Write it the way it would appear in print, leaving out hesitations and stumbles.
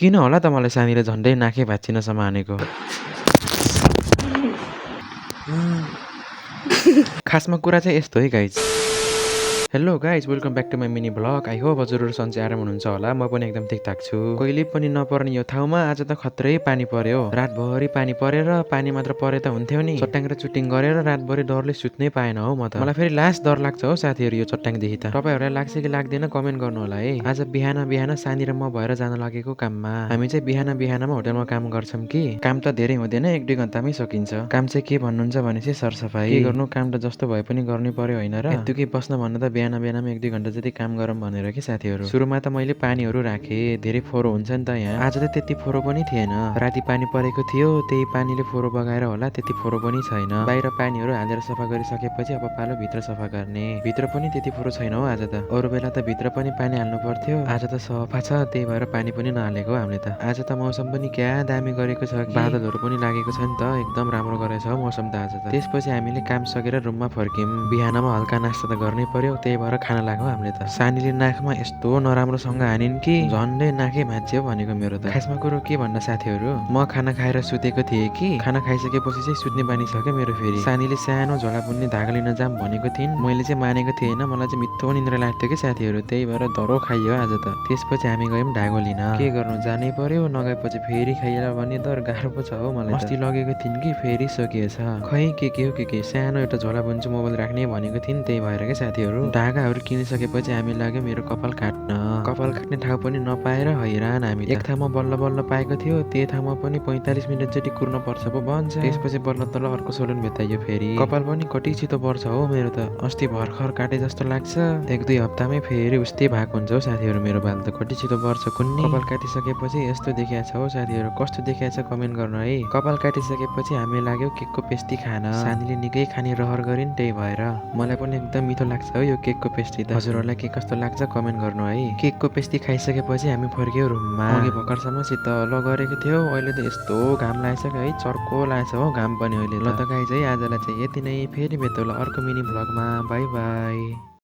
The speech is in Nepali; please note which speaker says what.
Speaker 1: किन होला त मलाई सानीले झन्डै नाकै भाँच्चिनसम्म हानेको? खासमा कुरा चाहिँ यस्तो है guys. Hello guys, welcome back to my mini vlog. I hope हजुरहरू सन्चै आराम हुनुहुन्छ होला। म पनि एकदम ठिकठाक छु। कहिले पनि नपर्ने यो ठाउँमा आज त खत्रै पानी पर्यो। रातभरि पानी परेर पानी मात्र परे त हुन्थ्यो नि, चट्याङ र चुटिङ गरेर रातभरि डरले सुत्नै पाएन हौ म त। मलाई फेरि लास्ट डर लाग्छ हौ साथीहरू यो चट्याङ देखि त। तपाईँहरूलाई लाग्छ कि लाग्दैन कमेन्ट गर्नु होला है। आज बिहान बिहान सानी र म भएर जान लागेको काममा। हामी चाहिँ बिहान बिहानमा होटलमा काम गर्छौँ कि काम त धेरै हुँदैन, 1-2 घन्टामै सकिन्छ। काम चाहिँ के भन्नुहुन्छ भनेपछि सरसफाई। के गर्नु, काम त जस्तो भए पनि गर्नै पर्यो होइन र। यत्तिकै बस्न भन्दा त बिहान बिहानमा 1-2 घन्टा जति काम गरौँ भनेर कि साथीहरू। सुरुमा त मैले पानीहरू राखेँ, धेरै फोहोर हुन्छ नि त यहाँ। आज त त्यति फोहोर पनि थिएन, राति पानी परेको थियो, त्यही पानीले फोहोर बगाएर होला त्यति फोहोर पनि छैन। बाहिर पानीहरू हालेर सफा गरिसकेपछि अब पालो भित्र सफा गर्ने। भित्र पनि त्यति फोहोर छैन हौ आज त। अरू बेला त भित्र पनि पानी हाल्नु पर्थ्यो, आज त सफा छ, त्यही भएर पानी पनि नहालेको हामीले त। आज त मौसम पनि क्या दामी गरेको छ कि बादलहरू पनि लागेको छ नि त, एकदम राम्रो गरेछ हौ मौसम त आज त। त्यसपछि हामीले काम सकेर रुममा फर्क्यौँ। बिहानमा हल्का नास्ता त गर्नै पर्यो, त्यही भएर खाना लाग्यो हामीले त। सानीले नाकमा यस्तो नराम्रोसँग हानिन् कि झन्डै नाकै भाँच्यो भनेको मेरो त। खासमा कुरो के भन्न साथीहरू, म खाना खाएर सुतेको थिएँ कि खाना खाइसकेपछि चाहिँ सुत्ने बानी छ क्या मेरो फेरि। सानीले सानो झोला बुन्ने धागा लिन जाम भनेको थिइन्, मैले चाहिँ मानेको थिएन। मलाई चाहिँ मिठो निन्द्रा लाग्थ्यो कि साथीहरू, त्यही भएर धरो खाइयो आज त। त्यसपछि हामी गयौँ धागो लिन। के गर्नु, जानै पर्यो, नगएपछि फेरि खाइएला भन्ने डर गाह्रो पो छ हौ मलाई। अस्ति लगेको थिइन् कि फेरि सकिएछ। खै के हो के सानो एउटा झोला बुन्छु मोबाइल राख्ने भनेको थिइन्, त्यही भएर के साथीहरू। धागाहरू किनिसकेपछि हामी लाग्यो मेरो कपाल काट्न। कपाल काट्ने ठाउँ पनि नपाएर हैरान हामी। एक ठाउँमा बल्ल बल्ल पाएको थियो, त्यो ठाउँमा पनि 45 मिनट जति कुर्न पर्छ पो भन्छ। त्यसपछि बल्ल तल अर्को सलुन भेटाइयो फेरि। कपाल पनि कति छिटो पर्छ हौ मेरो त, अस्ति भर्खर काटे जस्तो लाग्छ, 1-2 हप्तामै फेरि उस्तै भएको हुन्छ हौ साथीहरू। मेरो बाल त कति छिटो पर्छ कुन्नी। कपाल काटिसकेपछि यस्तो देखिया छ हौ साथीहरू, कस्तो देखिया छ कमेन्ट गर्नु है। कपाल काटिसकेपछि हामी लाग्यो केकको पेस्ट्री खान। सानीले निकै खाने रहर गरिन्, त्यही भएर मलाई पनि एकदम मिठो लाग्छ हो यो केकको पेस्ट्री त। हजुरहरूलाई के कस्तो लाग्छ कमेन्ट गर्नु है। केकको पेस्ट्री खाइसकेपछि हामी फर्क्यौँ रुममा। अघि भर्खरसम्म शीतल गरेको थियो, अहिले त यस्तो घाम लागेछ है, चर्को लागेछ हो घाम पनि अहिले। ल त गाइज है, आजलाई चाहिँ यति नै, फेरि भेटौँला अर्को मिनी भ्लगमा। By by.